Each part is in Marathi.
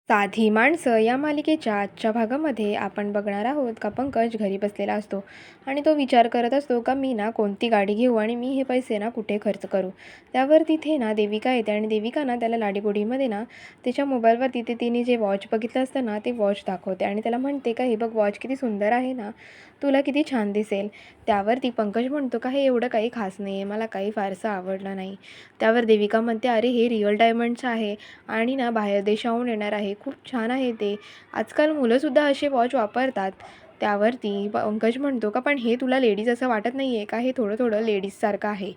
साधी माणसं या मालिकेच्या आजच्या भागामध्ये आपण बघणार आहोत का पंकज घरी बसलेला असतो आणि तो विचार करत असतो का मी ना कोणती गाडी घेऊ आणि मी हे पैसे ना कुठे खर्च करू. त्यावर तिथे ना देविका येते आणि देविका ना त्याला लाडीगोडीमध्ये ना त्याच्या मोबाईलवर तिने जे वॉच बघितलं असतं ना ते वॉच दाखवते आणि त्याला म्हणते का हे बघ वॉच किती सुंदर आहे ना, तुला किती छान दिसेल. त्यावर ती पंकज म्हणतो का हे एवढं काही खास नाही आहे, मला काही फारसं आवडलं नाही. त्यावर देविका म्हणते अरे हे रिअल डायमंडचं आहे आणि ना बाहेर देशाहून येणार आहे, खूप छान आहे ते. आजकाल मुलंसुद्धा असे वॉच वापरतात. त्यावरती पंकज म्हणतो का पण हे तुला लेडीज असं वाटत नाही आहे का, हे थोडं थोडं लेडीजसारखं आहे.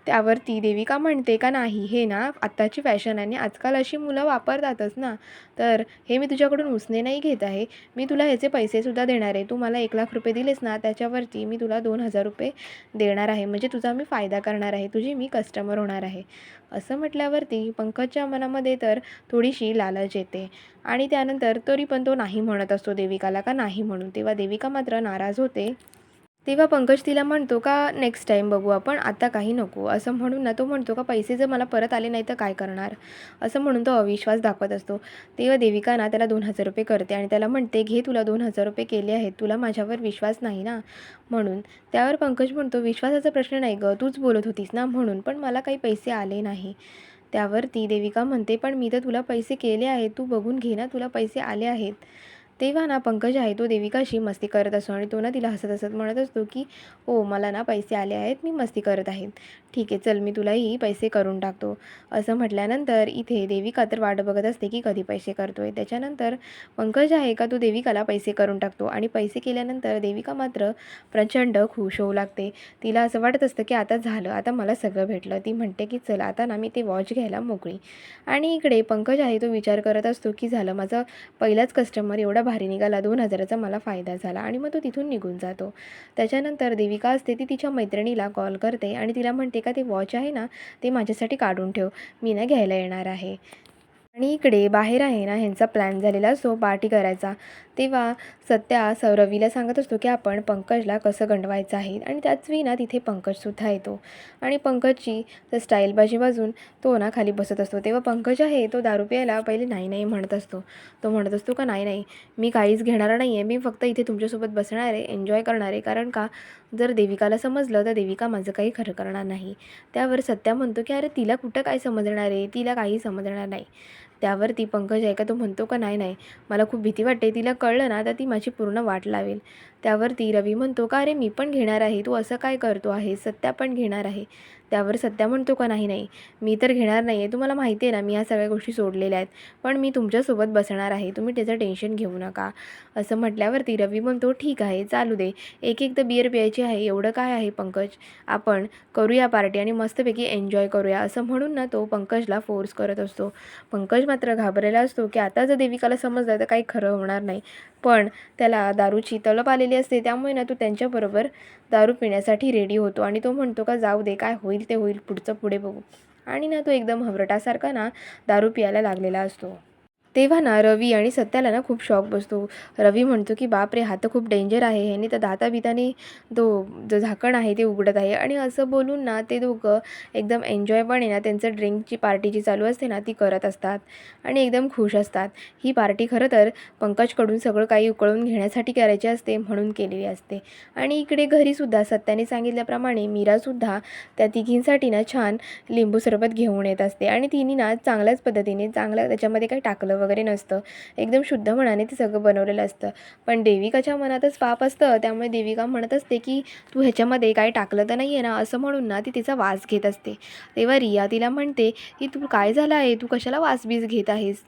त्यावरती देविका म्हणते का नाही हे ना आत्ताची फॅशन आहे आणि आजकाल अशी मुलं वापरतातच ना, तर हे मी तुझ्याकडून उसने नाही घेत आहे. मी तुला ह्याचे पैसेसुद्धा देणार आहे. तू मला 1,00,000 रुपये दिलेस ना, त्याच्यावरती मी तुला 2,000 रुपये देणार आहे. म्हणजे तुझा मी फायदा करणार आहे, तुझी मी कस्टमर होणार आहे. असं म्हटल्यावरती पंकजच्या मनामध्ये तर थोडीशी लालच येते आणि त्यानंतर तरी पण तो नाही म्हणत असतो देविकाला का नाही म्हणून. तेव्हा देविका मात्र नाराज होते. तेव्हा पंकज तिला म्हणतो का नेक्स्ट टाईम बघू आपण, आता काही नको. असं म्हणून ना तो म्हणतो का पैसे जर मला परत आले नाही तर काय करणार, असं म्हणून तो अविश्वास दाखवत असतो. तेव्हा देविका ना त्याला 2,000 रुपये करते आणि त्याला म्हणते घे तुला 2,000 रुपये केले आहेत, तुला माझ्यावर विश्वास नाही ना म्हणून. त्यावर पंकज म्हणतो विश्वासाचा प्रश्न नाही गं, तूच बोलत होतीस ना म्हणून, पण मला काही पैसे आले नाही. त्यावर ती देविका म्हणते पण मी तर तुला पैसे केले आहेत, तू बघून घे ना, तुला पैसे आले आहेत. तेव्हा ना पंकज आहे तो देविकाशी मस्ती करत असतो आणि तो ना तिला हसत हसत म्हणत असतो की हो मला ना पैसे आले आहेत, मी मस्ती करत आहे. ठीक आहे चल मी तुलाही पैसे करून टाकतो. असं म्हटल्यानंतर इथे देविका तर वाट बघत असते की कधी पैसे करतोय. त्याच्यानंतर पंकज आहे का तो देविकाला पैसे करून टाकतो आणि पैसे केल्यानंतर देविका मात्र प्रचंड खुश होऊ लागते. तिला असं वाटत असतं की आता झालं, आता मला सगळं भेटलं. ती म्हणते की चल आता ना मी ते वॉच घ्यायला मोकळी. आणि इकडे पंकज आहे तो विचार करत असतो की झालं माझं पहिलाच कस्टमर एवढा भारी निघाला, 2,000चा मला फायदा झाला आणि मग तो तिथून निघून जातो. त्याच्यानंतर देविका असते ती तिच्या मैत्रिणीला कॉल करते आणि तिला म्हणते का ते वॉच आहे ना ते माझ्यासाठी काढून ठेव, मी ना घ्यायला येणार आहे. आणि इकडे बाहेर आहे ना ह्यांचा प्लॅन झालेला असतो पार्टी करायचा. तेव्हा सत्या रवीला सांगत असतो की आपण पंकजला कसं गंडवायचं आहे आणि त्याच वेळी ना तिथे पंकजसुद्धा येतो आणि पंकजची तर स्टाईलबाजी वाजून तो ना खाली बसत असतो. तेव्हा पंकज आहे तो दारू प्यायला पहिले नाही नाही म्हणत असतो. तो म्हणत असतो का नाही नाही मी काहीच घेणार नाही आहे, मी फक्त इथे तुमच्यासोबत बसणार आहे, एन्जॉय करणार आहे. कारण का जर देविकाला समजलं तर देविका माझं काही खरं करणार नाही. त्यावर सत्या म्हणतो की अरे तिला कुठं काय समजणार आहे, तिला काही समजणार नाही. त्यावर ती पंकज आहे का तो म्हणतो का नाही नाही मला खूप भीती वाटते, तिला कळलं ना तर ती माझी पूर्ण वाट लावेल. त्यावर ती रवी म्हणतो का अरे मी पण घेणार आहे, तू असं काय करतो आहे, सत्या पण घेणार आहे. त्यावर सत्या म्हणतो का नाही नाही मी तर घेणार नाही आहे, तुम्हाला माहिती आहे ना मी ह्या सगळ्या गोष्टी सोडलेल्या आहेत, पण मी तुमच्यासोबत बसणार आहे, तुम्ही त्याचं टेन्शन घेऊ नका. असं म्हटल्यावरती रवी म्हणतो ठीक आहे चालू दे, एक एक तर बिअर प्यायची आहे, एवढं काय आहे पंकज, आपण करूया पार्टी आणि मस्तपैकी एन्जॉय करूया. असं म्हणून ना तो पंकजला फोर्स करत असतो. पंकज मात्र घाबरलेला असतो की आता जर देविकाला समजलं तर काही खरं होणार नाही. पण त्याला दारूची तलप आलेली असते, त्यामुळे ना तो त्यांच्याबरोबर दारू पिण्यासाठी रेडी होतो आणि तो म्हणतो का जाऊ दे काय होईल ते होईल, पुढचं पुढे बघू. आणि ना तो एकदम हवरटासारखा ना दारू पियायला लागलेला असतो. तेव्हा ना रवी आणि सत्याला ना खूप शॉक बसतो. रवी म्हणतो की बापरे हा तर खूप डेंजर आहे, ह्याने तर दाताबिताने तो जो झाकण आहे ते उघडत आहे. आणि असं बोलून ना ते दोघं एकदम एन्जॉयपणे ना त्यांचं ड्रिंकची पार्टी जी चालू असते ना ती करत असतात आणि एकदम खुश असतात. ही पार्टी खरं तर पंकजकडून सगळं काही उकळून घेण्यासाठी करायची असते म्हणून केलेली असते. आणि इकडे घरीसुद्धा सत्याने सांगितल्याप्रमाणे मीरासुद्धा त्या तिघींसाठी ना छान लिंबू सरबत घेऊन येत असते आणि तिने ना चांगल्याच पद्धतीने त्याच्यामध्ये काही टाकलं वगैरे नसतं, एकदम शुद्ध मनाने ते सगळं बनवलेलं असतं. पण देविकाच्या मनातच पाप असतं, त्यामुळे देविका म्हणत असते की तू ह्याच्यामध्ये काय टाकलं तर नाही आहे ना, असं म्हणून ना ती तिचा वास घेत असते. तेव्हा रिया तिला म्हणते की तू काय झालं आहे, तू कशाला वासबीस घेत आहेस.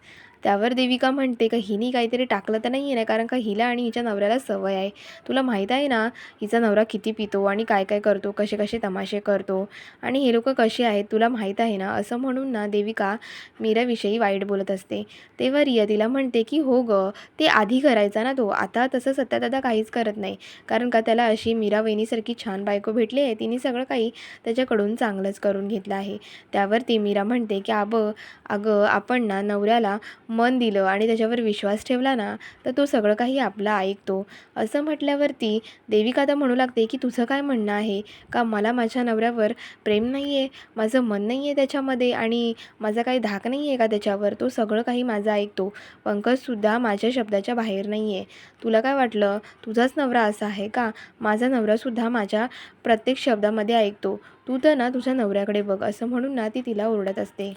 त्यावर देविका म्हणते का हिने काहीतरी टाकलं तर नाही आहे ना, कारण का हिला आणि हिच्या नवऱ्याला सवय आहे, तुला माहीत आहे ना हिचा नवरा किती पितो आणि काय काय करतो, कसे कसे तमाशे करतो आणि हे लोक कसे आहेत तुला माहीत आहे ना. असं म्हणून ना देविका मीराविषयी वाईट बोलत असते. तेव्हा रिया तिला म्हणते की हो गं, ते आधी करायचा ना तो, आता तसं सत्यादादा काहीच करत नाही, कारण का त्याला अशी मीरा वहिनीसारखी छान बायको भेटली आहे, तिने सगळं काही त्याच्याकडून चांगलंच करून घेतलं आहे. त्यावर ती मीरा म्हणते की अगं आपण ना नवऱ्याला मन दिलं आणि त्याच्यावर विश्वास ठेवला ना, तर तो सगळं काही आपलं ऐकतो. असं म्हटल्यावरती देविका तर म्हणू लागते, की तुझं काय म्हणणं आहे? का मला माझ्या नवऱ्यावर प्रेम नाही आहे, माझं मन नाही आहे त्याच्यामध्ये आणि माझा काही धाक नाही आहे का त्याच्यावर? तो सगळं काही माझं ऐकतो. पंकजसुद्धा माझ्या शब्दाच्या बाहेर नाही आहे. तुला काय वाटलं तुझाच नवरा असा आहे का? माझा नवरासुद्धा माझ्या प्रत्येक शब्दामध्ये ऐकतो. तू तर ना तुझ्या नवऱ्याकडे बघ, असं म्हणून ना ती तिला ओरडत असते.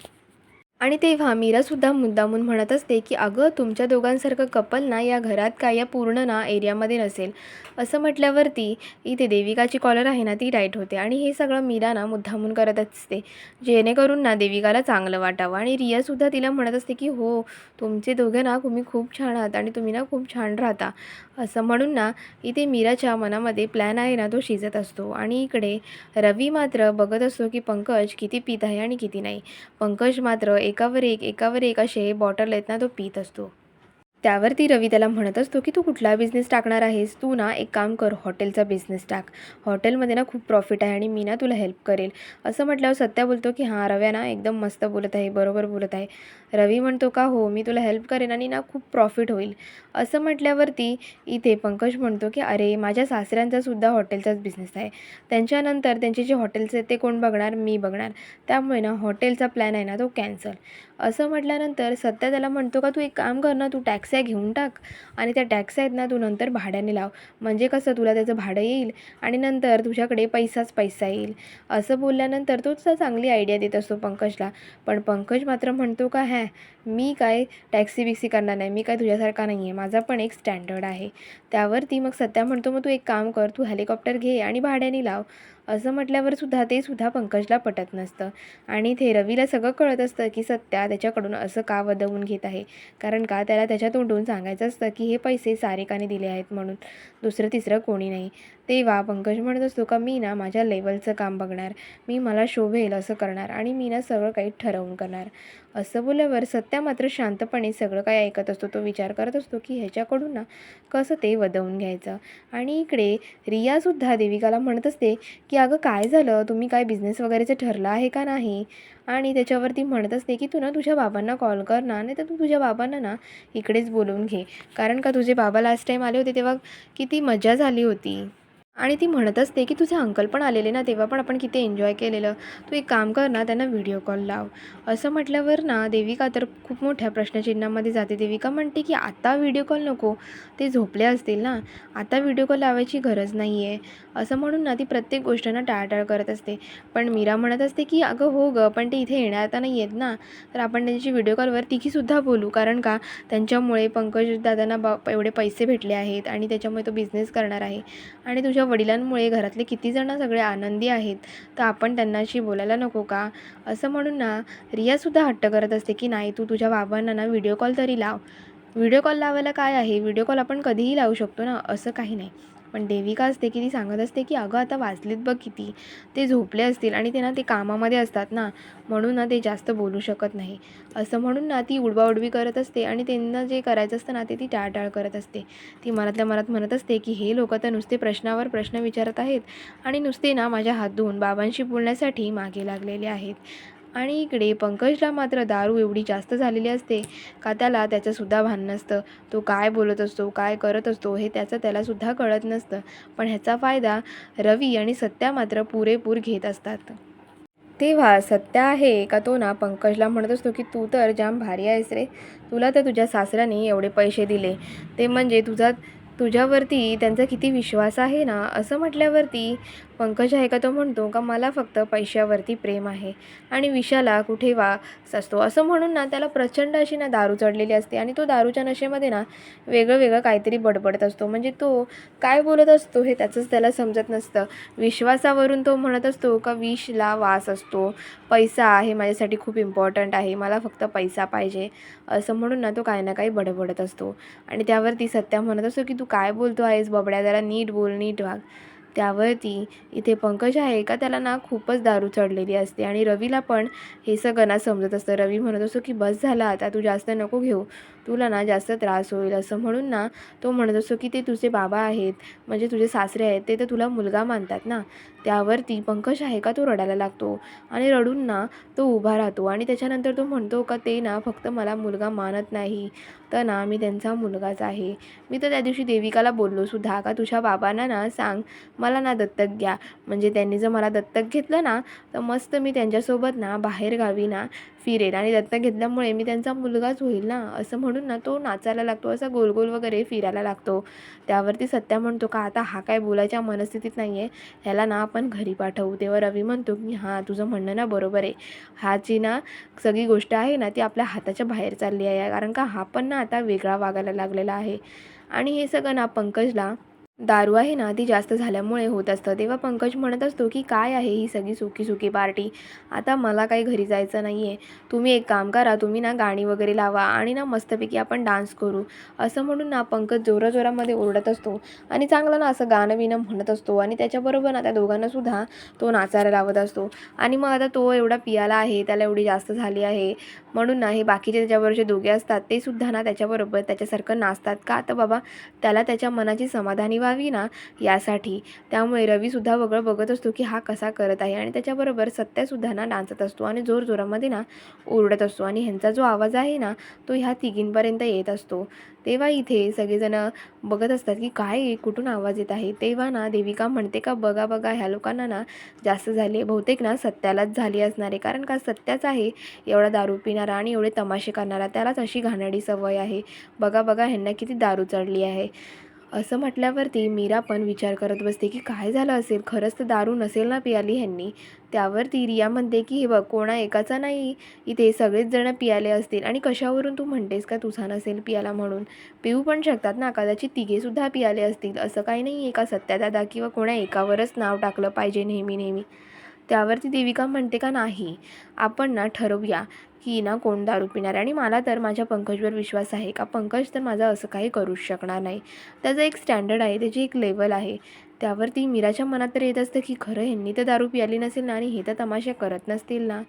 आणि तेव्हा मीरासुद्धा मुद्दामून म्हणत असते, की "अगं तुमच्या दोघांसारखं कपल ना या घरात काय या पूर्ण ना एरियामध्ये नसेल." असं म्हटल्यावरती इथे देविकाची कॉलर आहे ना ती टाईट होते आणि हे सगळं मीरा ना मुद्दामून करत असते. जेणेकरून ना देविकाला चांगलं वाटावं आणि रियासुद्धा तिला म्हणत असते, की "हो, तुमचे दोघे ना तुम्ही खूप छान आहात आणि तुम्ही ना खूप छान राहता." असं म्हणून ना इथे मीराच्या मनामध्ये प्लॅन आहे ना तो शिजत असतो आणि इकडे रवी मात्र बघत असतो, की पंकज किती पीत आहे आणि किती नाही. पंकज मात्र एकावर एक असे बॉटल आहेत ना तो पीत असतो. त्यावरती रवी त्याला म्हणत असतो, की "तू कुठला बिझनेस टाकणार आहेस? तू ना एक काम कर, हॉटेलचा बिझनेस टाक. हॉटेलमध्ये ना खूप प्रॉफिट आहे आणि मी ना तुला हेल्प करेल." असं म्हटल्यावर सत्या बोलतो, की "हां, रव्या ना एकदम मस्त बोलत आहे, बरोबर बोलत आहे." रवी म्हणतो, "का हो, मी तुला हेल्प करेन आणि ना खूप प्रॉफिट होईल." असं म्हटल्यावरती इथे पंकज म्हणतो, की "अरे, माझ्या सासऱ्यांचासुद्धा हॉटेलचाच बिझनेस आहे. त्यांच्यानंतर त्यांचे जे हॉटेल्स आहेत ते कोण बघणार? मी बघणार. त्यामुळे ना हॉटेलचा प्लॅन आहे ना तो कॅन्सल." असं म्हटल्यानंतर सत्या त्याला म्हणतो, का तू एक काम कर ना, तू टॅक्स्या घेऊन टाक आणि त्या टॅक्स्या आहेत ना तू नंतर भाड्याने लाव. म्हणजे कसं तुला त्याचं भाडं येईल आणि नंतर तुझ्याकडे पैसाच पैसा येईल. असं बोलल्यानंतर तोच चांगली आयडिया देत असतो पंकजला. पण पंकज मात्र म्हणतो का मी काय टॅक्सी-बिक्सी करणार नाही. मी काय तुझ्यासारखा नाही आहे. माझा पण एक स्टँडर्ड आहे. त्यावरती मग सत्या म्हणतो, "मग तू एक काम कर, तू हेलिकॉप्टर घे आणि भाड्याने लाव." असं म्हटल्यावर सुद्धा ते सुद्धा पंकजला पटत नसतं. आणि इथे रवीला सगळं कळत असतं, की सत्या त्याच्याकडून असं का वदवून घेत आहे. कारण का त्याला त्याच्या तोंडून सांगायचं असतं, की हे पैसे सारिकाने दिले आहेत म्हणून. दुसरं तिसरं कोणी नाही. तेव्हा पंकज म्हणत असतो का मी ना माझ्या लेवलचं काम बघणार. मी मला शोभेल असं करणार आणि मी ना सगळं काही ठरवून करणार. असं बोलल्यावर सत्या मात्र शांतपणे सगळं काही ऐकत असतो. तो विचार करत असतो, की ह्याच्याकडून ना कसं ते वदवून घ्यायचं. आणि इकडे रियासुद्धा देविकाला म्हणत असते, की "अगं काय झालं? तुम्ही काय बिझनेस वगैरेचं ठरलं आहे का नाही?" आणि त्याच्यावरती म्हणत असते, की "तू ना तुझ्या बाबांना कॉल कर ना, नाहीतर तू तुझ्या बाबांना ना इकडेच बोलवून घे. कारण का तुझे बाबा लास्ट टाईम आले होते तेव्हा किती मजा झाली होती." आणि ती म्हणत असते, की "तुझे अंकल पण आलेले ना, तेव्हा पण आपण किती एन्जॉय केलेलं. तू एक काम कर ना, त्यांना व्हिडिओ कॉल लाव." असं म्हटल्यावर ना देविका तर खूप मोठ्या प्रश्नचिन्हामध्ये जाते. देविका म्हणते, की "आता व्हिडिओ कॉल नको, ते झोपले असतील ना. आता व्हिडिओ कॉल लावायची गरज नाही आहे." असं म्हणून ना ती प्रत्येक गोष्ट ना टाळाटाळ करत असते. पण मीरा म्हणत असते, की "अगं हो गं, पण ते इथे येणार तर नाही आहेत ना, तर आपण त्यांची व्हिडिओ कॉलवर तिघीसुद्धा बोलू. कारण का त्यांच्यामुळे पंकज दादांना एवढे पैसे भेटले आहेत आणि त्याच्यामुळे तो बिझनेस करणार आहे. आणि तुझ्या वडिलांमुळे घरातले किती जण सगळे आनंदी आहेत, तर आपण त्यांनाशी बोलायला नको का?" असं म्हणून ना रियासुद्धा हट्ट करत असते, की "नाही, तू तुझ्या बाबांना ना व्हिडिओ कॉल तरी लाव." व्हिडिओ कॉल लावायला काय आहे? व्हिडिओ कॉल आपण कधीही लावू शकतो ना, असं काही नाही. पण देविका असते, की ती सांगत असते, की "अगं आता वाजलेत बघ किती. ते झोपले असतील आणि ते ना ते कामामध्ये असतात ना, म्हणून ना ते जास्त बोलू शकत नाही." असं म्हणून ना ती उडवाउडवी करत असते आणि त्यांना जे करायचं असतं ना, ते ती टाळाटाळ करत असते. ती मनातल्या मनात म्हणत असते, की "हे लोकं तर नुसते प्रश्नावर प्रश्न विचारत आहेत आणि नुसते ना माझ्या हात धुवून बाबांशी बोलण्यासाठी मागे लागलेले आहेत." आणि इकडे पंकजला मात्र दारू एवढी जास्त झालेली असते का त्याला त्याचंसुद्धा भान नसतं. तो काय बोलत असतो, काय करत असतो हे त्याचं त्यालासुद्धा कळत नसतं. पण ह्याचा फायदा रवी आणि सत्या मात्र पुरेपूर घेत असतात. तेव्हा सत्या आहे का तो ना पंकजला म्हणत असतो, की "तू तर जाम भारी आहेस रे. तुला तर तुझ्या सासऱ्याने एवढे पैसे दिले. ते म्हणजे तुझ्यावरती त्यांचा किती विश्वास आहे ना." असं म्हटल्यावरती पंकज आहे का तो म्हणतो का "मला फक्त पैशावरती प्रेम आहे आणि विषाला कुठे वास असतो." असं म्हणून ना त्याला प्रचंड अशी ना दारू चढलेली असते आणि तो दारूच्या नशेमध्ये ना वेगळं वेगळं काहीतरी बडबडत असतो. म्हणजे तो काय बोलत असतो हे त्याचंच त्याला समजत नसतं. विश्वासावरून तो म्हणत असतो का विषला वास असतो, पैसा आहे माझ्यासाठी खूप इम्पॉर्टंट आहे, मला फक्त पैसा पाहिजे. असं म्हणून ना तो काही ना काही बडबडत असतो. आणि त्यावरती सत्या म्हणत असतो, की "तू काय बोलतो आहेस बबड्या, जरा नीट बोल, नीट वाग." त्यावरती इथे पंकज आहे का त्याला ना खूपच दारू चढलेली असते आणि रवीला पण हे सगळं ना समजत असतं. रवी म्हणत असतो, की "बस झालं आता, तू जास्त नको घेऊ. तुला ना जास्त त्रास होईल. असं म्हणून ना तो म्हणत असतो की ते तुझे बाबा आहेत, म्हणजे तुझे सासरे आहेत, ते तर तुला मुलगा मानतात ना. त्यावरती पंकज आहे का तो रडायला लागतो आणि रडून ना तो उभा राहतो आणि त्याच्यानंतर तो म्हणतो का ते ना फक्त मला मुलगा मानत नाही, तर ना मी त्यांचा मुलगाच आहे. मी तर त्या दिवशी देविकाला बोललो सुद्धा का तुझ्या बाबांना ना सांग मला ना दत्तक घ्या. म्हणजे त्यांनी जर मला दत्तक घेतलं ना तर मस्त मी त्यांच्यासोबत ना बाहेरगावी ना फिरेन आणि दत्तक घेतल्यामुळे मी त्यांचा मुलगाच होईल ना. असं म्हणून ना तो नाचायला लागतो, असा गोल वगैरे फिरायला लागतो. त्यावरती सत्या म्हणतो का आता हा काय बोलायच्या मनस्थितीत नाही आहे, ह्याला ना आपण घरी पाठवू. तेव्हा रवी म्हणतो की हां तुझं म्हणणं ना बरोबर आहे. ह्याची ना सगळी गोष्ट आहे ना ती आपल्या हाताच्या बाहेर चालली आहे, कारण का हा पण ना आता वेगळा वागायला लागलेला आहे. आणि हे सगळं ना पंकजला दारू आहे ना ती जास्त झाल्यामुळे होत असतं. तेव्हा पंकज म्हणत असतो की काय आहे ही सगळी सुकी पार्टी, आता मला काही घरी जायचं नाही आहे. तुम्ही एक काम करा, तुम्ही ना गाणी वगैरे लावा आणि ना मस्तपैकी आपण डान्स करू. असं म्हणून ना पंकज जोराजोरामध्ये ओरडत असतो आणि चांगलं ना असं गाणं बिणं म्हणत असतो आणि त्याच्याबरोबर ना त्या दोघांनासुद्धा तो नाचायला लावत असतो. आणि मग आता तो एवढा पियाला आहे, त्याला एवढी जास्त झाली आहे, म्हणून ना हे बाकीचे त्याच्याबरोबर जे दोघे असतात ते सुद्धा ना त्याच्याबरोबर त्याच्यासारखं नाचतात का तर बाबा त्याला त्याच्या मनाची समाधानी व्हावी ना यासाठी. त्यामुळे रवीसुद्धा वेगळं बघत असतो की हा कसा करत आहे आणि त्याच्याबरोबर सत्यासुद्धा ना नाचत असतो आणि जोरजोरामध्ये ना ओरडत असतो आणि ह्यांचा जो आवाज आहे ना तो ह्या तिघींपर्यंत येत असतो. तेव्हा इथे सगळेजण बघत असतात की काय कुठून आवाज येत आहे. तेव्हा ना देविका म्हणते का बघा बघा ह्या लोकांना ना जास्त झाली आहे, बहुतेक ना सत्यालाच झाली असणार आहे, कारण का सत्याच आहे एवढा दारू पिणारा आणि एवढे तमाशे करणारा, त्यालाच अशी घाणेरडी सवय आहे. बघा बघा ह्यांना किती दारू चढली आहे. असं म्हटल्यावरती मीरा पण विचार करत बसते की काय झालं असेल, खरंच तर दारू नसेल ना पियाली ह्यांनी. त्यावरती रिया म्हणते की हे बघ कोणा एकाचा नाही, इथे सगळेच जण पियाले असतील आणि कशावरून तू म्हणतेस का तुझा नसेल पियाला म्हणून. पिऊ पण शकतात ना, कदाचित तिघेसुद्धा पियाले असतील. असं काही नाही आहे का सत्यादादा किंवा कोणा एकावरच नाव टाकलं पाहिजे नेहमी. त्यावरती देविका म्हणते का नाही, आपण ना ठरवूया की ना कोण दारू पिणार. आणि मला तर माझ्या पंकजवर विश्वास आहे का पंकज तर माझं असं काही करूच शकणार नाही. त्याचं एक स्टँडर्ड आहे, त्याची एक लेवल आहे. त्यावरती मीराच्या मनात तर येत असतं की खरं ह्यांनी तर दारू पियाली नसेल ना आणि हे तर तमाशा करत नसतील ना.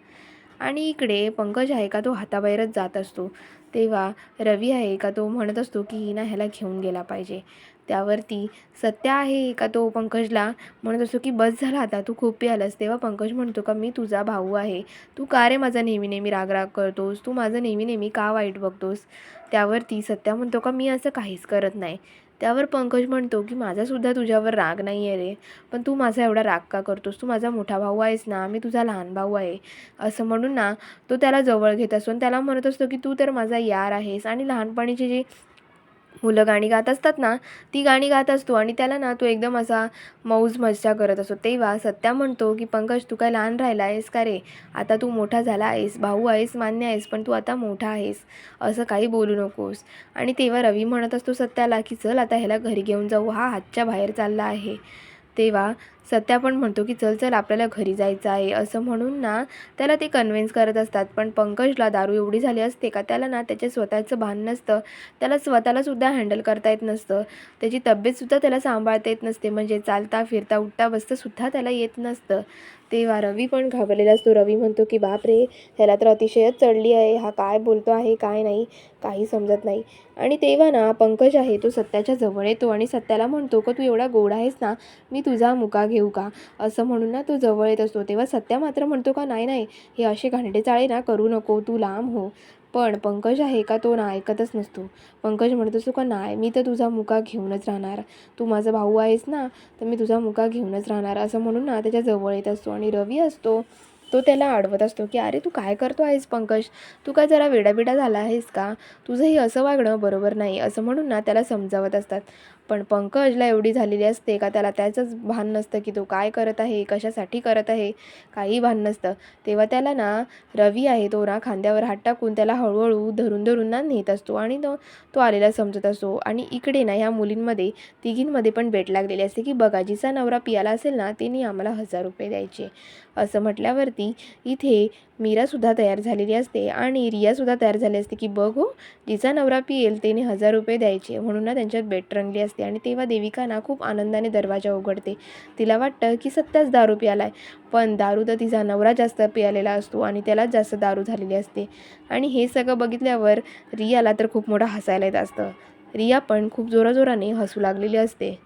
आणि इकडे पंकज आहे का तो हाताबाहेरच जात असतो. तेव्हा रवी आहे का तो म्हणत असतो की ही ना ह्याला घेऊन गेला पाहिजे. त्यावरती सत्या आहे का तो पंकजला म्हणत असतो की बस झाला आता, तू खूप पियालस. तेव्हा पंकज म्हणतो का मी तुझा भाऊ आहे, तू का रे माझा नेहमी राग करतोस, तू माझं नेहमी का वाईट बघतोस. त्यावरती सत्या म्हणतो का मी असं काहीच करत नाही. त्यावर पंकज म्हणतो की माझासुद्धा तुझ्यावर राग नाही आहे रे, पण तू माझा एवढा राग का करतोस, तू माझा मोठा भाऊ आहेस ना, मी तुझा लहान भाऊ आहे. असं म्हणून ना तो त्याला जवळ घेत असतो आणि त्याला म्हणत असतो की तू तर माझा यार आहेस. आणि लहानपणीची जी मुलं गाणी गात असतात ना ती गाणी गात असतो आणि त्याला ना तो एकदम असा मौज मज्जा करत असतो. तेव्हा सत्या म्हणतो की पंकज तू काय लहान राहिला आहेस का रे, आता तू मोठा झाला आहेस, भाऊ आहेस मान्य आहेस, पण तू आता मोठा आहेस, असं काही बोलू नकोस. आणि तेव्हा रवी म्हणत असतो सत्याला की चल आता ह्याला घरी घेऊन जाऊ, हा हातच्या बाहेर चालला आहे. तेव्हा सत्या पण म्हणतो की चल चल आपल्याला घरी जायचं आहे. असं म्हणून ना त्याला ते कन्व्हिन्स करत असतात. पण पंकजला दारू एवढी झाली असते का त्याला ना त्याच्या स्वतःचं भान नसतं, त्याला स्वतःलासुद्धा हँडल करता येत नसतं, त्याची तब्येतसुद्धा त्याला सांभाळता येत नसते, म्हणजे चालता फिरता उठता बसतासुद्धा त्याला येत नसतं. तेव्हा रवी पण घाबरलेला असतो. रवी म्हणतो की बापरे ह्याला तर अतिशयच चढली आहे, हा काय बोलतो आहे काय नाही काही समजत नाही. आणि तेव्हा ना पंकज आहे तो सत्याच्या जवळ येतो आणि सत्याला म्हणतो का तू एवढा गोड आहेस ना, मी तुझा मुका घेऊ का. असं म्हणून ना तो जवळ येत असतो. तेव्हा सत्या मात्र म्हणतो का नाही हे असे घाणेरडे चाळे ना करू नको, तू लांब हो. पण पंकज आहे का तो ना ऐकतच नसतो. पंकज म्हणत असतो का नाही मी तर तुझा मुका घेऊनच राहणार, तू माझा भाऊ आहेस ना, तर मी तुझा मुका घेऊनच राहणार. असं म्हणून ना त्याच्या जवळ येत असतो आणि रवी असतो तो त्याला अडवत असतो की अरे तू काय करतो आहेस पंकज, तू काय जरा वेडाबिडा झाला आहेस का, तुझं हे असं वागणं बरोबर नाही. असं म्हणून ना त्याला समजावत असतात. पण पंकजला एवढी झालेली असते का त्याला त्याचंच भान नसतं की तो काय करत आहे, कशासाठी करत आहे, काही भान नसतं. तेव्हा त्याला ना रवी आहे तो ना खांद्यावर हात टाकून त्याला हळूहळू धरून ना नेत असतो आणि तो तो आलेला समजत असतो. आणि इकडे ना ह्या मुलींमध्ये तिघींमध्ये पण बेट लागलेली असते की बघा जिचा नवरा पियाला असेल ना तिने आम्हाला 1000 रुपये द्यायचे. असं म्हटल्यावरती बोलल्यावरती इथे मीरासुद्धा तयार झालेली असते आणि रियासुद्धा तयार झाली असते की बघ हो, जिचा नवरा पियेल त्याने 1000 रुपये द्यायचे, म्हणून ना त्यांच्यात बेट रंगली असते. आणि तेव्हा देविका ना खूप आनंदाने दरवाजा उघडते. तिला वाटतं की सत्याच दारू प्यालाय, पण दारू तर तिचा नवरा जास्त पियालेला असतो आणि त्यालाच जास्त दारू झालेली असते. आणि हे सगळं बघितल्यावर रियाला तर खूप मोठं हसायला येत असतं. रिया पण खूप जोराजोराने हसू लागलेली असते.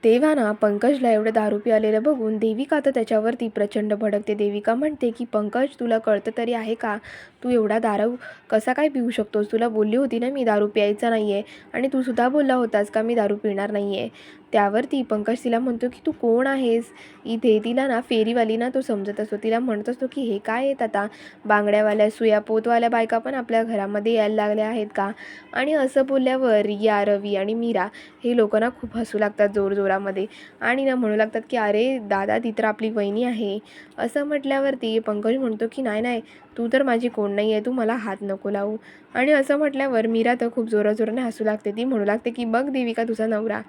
तेव्हा ना पंकजला एवढं दारू पियालेलं बघून देविका तर त्याच्यावरती प्रचंड भडकते. देविका म्हणते की पंकज, तुला कळतं तरी आहे का, तू एवढा दारू कसा काय पिऊ शकतोस? तुला बोलली होती ना मी दारू प्यायचा नाही आहे, आणि तू सुद्धा बोलला होतास का मी दारू पिणार नाही आहे. त्यावरती पंकज तिला म्हणतो की तू कोण आहेस इथे. तिला ना फेरीवाली ना तो समजत असतो. तिला म्हणत असतो की हे काय आहेत आता, बांगड्यावाल्या सुया पोतवाल्या बायका पण आपल्या घरामध्ये यायला लागल्या आहेत का. आणि असं बोलल्यावर रिया, रवी आणि मीरा हे लोक ना खूप हसू लागतात जोरजोरामध्ये आणि ना म्हणू लागतात की अरे दादा, ती तर आपली वहिनी आहे. असं म्हटल्यावरती पंकज म्हणतो की नाही नाही, तू तर माझी कोण नाही आहे, तू मला हात नको लावू. आणि असं म्हटल्यावर मीरा तर खूप जोराजोराने हसू लागते. ती म्हणू लागते की बघ देविका, तुझा नवरा.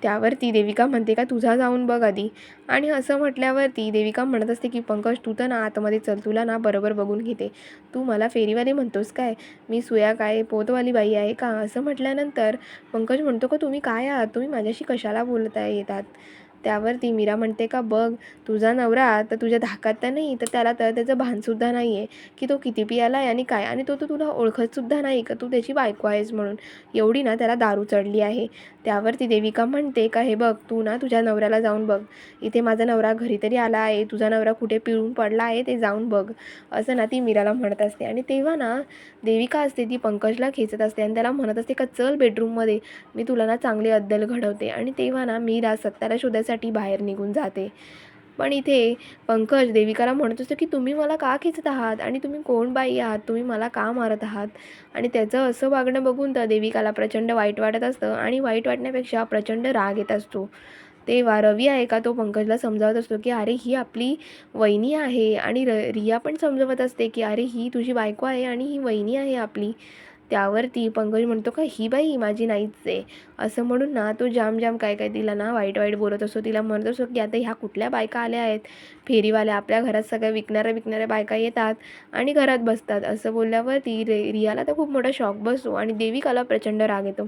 त्यावरती देविका म्हणते का तुझा जाऊन बघ आधी. आणि असं म्हटल्यावरती देविका म्हणत असते की पंकज, तू तर ना आतमध्ये चल, तुला ना बरोबर बघून घेते. तू मला फेरीवाली म्हणतोस काय, मी सुया काय पोतवाली बाई आहे का. असं म्हटल्यानंतर पंकज म्हणतो का तुम्ही काय आहात, तुम्ही माझ्याशी कशाला बोलता येतात. त्यावरती मीरा म्हणते का बघ, तुझा नवरा तर तुझ्या धाकात तर नाही, तर त्याला तर त्याचं भानसुद्धा नाही आहे की तो किती पियाला आहे आणि काय. आणि तो तर तुला ओळखतसुद्धा नाही का तू त्याची बायको आहेस म्हणून. एवढी ना त्याला दारू चढली आहे. त्यावरती देविका म्हणते का हे बघ, तू ना तुझ्या नवऱ्याला जाऊन बघ. इथे माझा नवरा घरी तरी आला आहे, तुझा नवरा कुठे पिळून पडला आहे ते जाऊन बघ. असं ना ती मीराला म्हणत असते. आणि तेव्हा ना देविका असते ती पंकजला खेचत असते आणि त्याला म्हणत असते का चल बेडरूममध्ये, मी तुला ना चांगली अद्दल घडवते. आणि तेव्हा ना मीरा सत्याला शोधायसाठी बाहेर निघून जाते. पण इथे पंकज देविकाला म्हणत असतो की तुम्ही मला का खेचत आहात आणि तुम्ही कोण बाई आहात, तुम्ही मला का मारत आहात. आणि त्याचं असं वागणं बघून तर देविकाला प्रचंड वाईट वाटत असतं आणि वाईट वाटण्यापेक्षा प्रचंड राग येत असतो. तेव्हा रवी आहे का तो पंकजला समजावत असतो की अरे ही आपली वहिनी आहे. आणि रिया पण समजवत असते की अरे ही तुझी बायको आहे आणि ही वहिनी आहे आपली. त्यावरती पंकज म्हणतो का ही बाई माझी नाहीच आहे. असं म्हणून ना तो जाम काय काय तिला ना वाईट वाईट बोलत असतो. तिला म्हणत असतो की आता ह्या कुठल्या बायका आल्या आहेत फेरीवाल्या, आपल्या घरात सगळ्या विकणाऱ्या बायका येतात आणि घरात बसतात. असं बोलल्यावरती रियाला तर खूप मोठा शॉक बसतो आणि देविकाला प्रचंड राग येतो.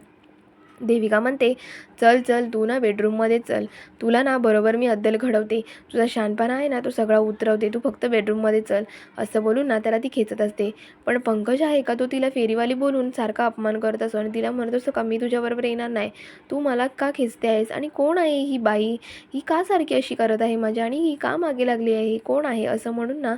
देविका म्हणते चल चल, तू ना बेडरूममध्ये चल, तुला ना बरोबर मी अद्दल घडवते, तुझा शहाणपणा आहे ना तो सगळा उतरवते, तू फक्त बेडरूममध्ये चल. असं बोलून ना त्याला ती खेचत असते. पण पंकज आहे का तो तिला फेरीवाली बोलून सारखा अपमान करत असतो आणि तिला म्हणत असतो का मी तुझ्याबरोबर येणार नाही, तू मला का खेचते आहेस आणि कोण आहे ही बाई, ही का सारखी अशी करत आहे माझ्या आणि ही का मागे लागली आहे, ही कोण आहे. असं म्हणून ना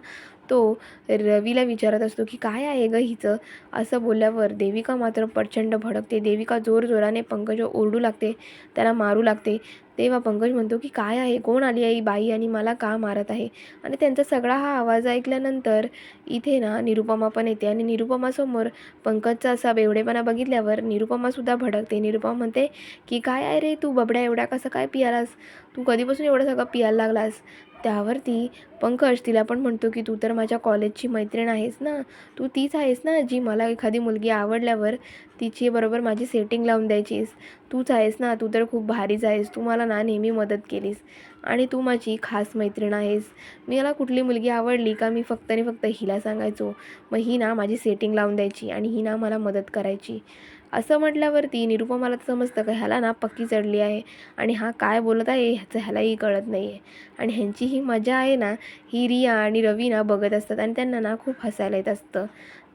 तो रवीला विचारत असतो की काय आहे गं हिचं. असं बोलल्यावर देविका मात्र प्रचंड भडकते. देविका जोरजोराने पंकजवर ओरडू लागते, त्याला मारू लागते. तेव्हा पंकज म्हणतो की काय आहे, कोण आली आहे ही बाई आणि मला का मारत आहे. आणि त्यांचा सगळा हा आवाज ऐकल्यानंतर इथे ना निरुपमा पण येते आणि निरुपमासमोर पंकजचा असा बेवडेपणा बघितल्यावर निरुपमासुद्धा भडकते. निरुपमा म्हणते की काय आहे रे तू बबड्या, एवढा कसं काय पियालास, तू कधीपासून एवढं सगळं पियायला लागलास. त्यावरती पंकज तिला पण म्हणतो की तू तर माझ्या कॉलेजची मैत्रीण आहेस ना, तू तीच आहेस ना जी मला एखादी मुलगी आवडल्यावर तिची बरोबर माझी सेटिंग लावून द्यायचीस. तूच आहेस ना, तू तर खूप भारीच आहेस, तू मला ना नेहमी मदत केलीस आणि तू माझी खास मैत्रीण आहेस. मला कुठली मुलगी आवडली का मी फक्त आणि फक्त हिला सांगायचो, मग ही ना माझी सेटिंग लावून द्यायची आणि ही ना मला मदत करायची. असं म्हटल्यावरती निरुपमाला तर समजतं का ह्याला ना पक्की चढली आहे आणि हा काय बोलत आहे ह्याचं ह्यालाही कळत नाही आहे. आणि ह्यांची ही मजा आहे ना, ही रिया आणि रवी ना बघत असतात आणि त्यांना ना खूप हसायला येत असतं.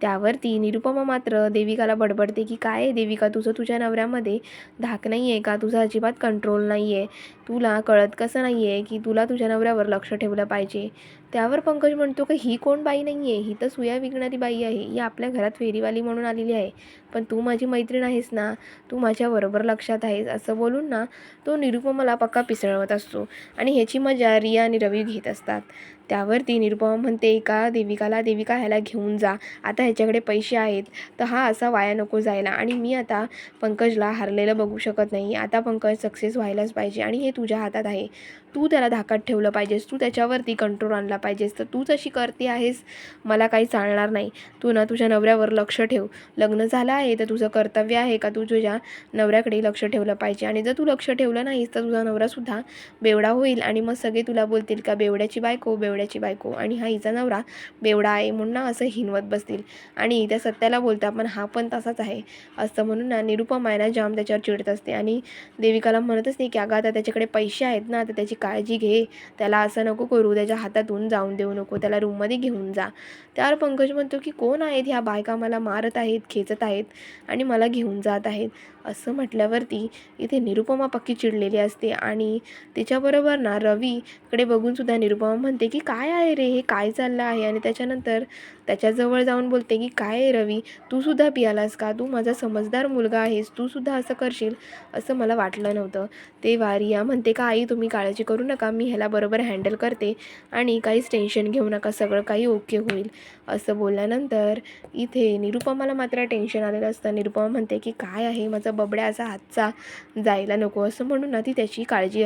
त्यावरती निरुपमा मात्र देविकाला बडबडते की काय आहे देविका, तुझं तुझ्या नवऱ्यामध्ये धाक नाही आहे का, तुझा अजिबात कंट्रोल नाही आहे, तुला कळत कसं नाही आहे की तुला तुझ्या नवऱ्यावर लक्ष ठेवलं पाहिजे. त्यावर पंकज म्हणतो की ही कोण बाई नाही आहे, ही तर सुया विकणारी बाई आहे, ही आपल्या घरात फेरीवाली म्हणून आलेली आहे, पण तू माझी मैत्रीण आहेस ना, तू माझ्याबरोबर लक्षात आहेस. असं बोलून ना तो निरुपमाला पक्का पिसळवत असतो आणि ह्याची मजा रिया आणि रवी घेत असतात. त्यावरती निरुपमा म्हणते का देविकाला, देविका ह्याला घेऊन जा, आता ह्याच्याकडे पैसे आहेत तर हा असा वाया नको जायला. आणि मी आता पंकजला हरलेलं बघू शकत नाही, आता पंकज सक्सेस व्हायलाच पाहिजे आणि हे तुझ्या हातात आहे. तू त्याला धाकात ठेवलं पाहिजेस, तू त्याच्यावरती कंट्रोल आणला पाहिजेस. तर तू जशी करते आहेस मला काही चालणार नाही. तू ना तुझ्या नवऱ्यावर लक्ष ठेव, लग्न झालं आहे तर तुझं कर्तव्य आहे का तू तुझ्या नवऱ्याकडे लक्ष ठेवलं पाहिजे. आणि जर तू लक्ष ठेवलं नाहीस तर तुझा नवरासुद्धा बेवडा होईल आणि मग सगळे तुला बोलतील का बेवड्याची बायको बेवड्याची बायको आणि हा हिचा नवरा बेवडा आहे म्हणून ना असं हिनवत बसतील आणि त्या सत्याला बोलतात पण हा पण तसाच आहे असं म्हणून ना निरुपमा आहे ना जाम त्याच्यावर चिडत असते आणि देविकाला म्हणत असते की अगं आता त्याच्याकडे पैसे आहेत ना तर त्याची काळजी घे, त्याला असं नको करू, त्याच्या हातातून जाऊन देऊ नको, त्याला रूममध्ये घेऊन जा. त्यावर पंकज म्हणतो की कोण आहेत ह्या बायका, मला मारत आहेत, खेचत आहेत आणि मला घेऊन जात आहेत. असं म्हटल्यावरती इथे निरुपमा पक्की चिडलेली असते आणि तिच्याबरोबर ना रवीकडे बघूनसुद्धा निरुपमा म्हणते की काय आहे रे, हे काय चाललं आहे. आणि त्याच्यानंतर त्याच्याजवळ जाऊन बोलते की काय आहे रवी, तू सुद्धा पियालास का, तू माझा समजदार मुलगा आहेस, तू सुद्धा असं करशील असं मला वाटलं नव्हतं. तेव्हा रिया म्हणते का आई तुम्ही काळजी करू नका, मी ह्याला बरोबर हँडल करते आणि काहीच टेन्शन घेऊ नका, सगळं काही ओके होईल. असं बोलल्यानंतर इथे निरुपमाला मात्र टेन्शन आलेलं असतं. निरुपमा म्हणते की काय आहे माझा बबड्या असा हातचा जायला नको असं म्हणून ना ती त्याची काळजी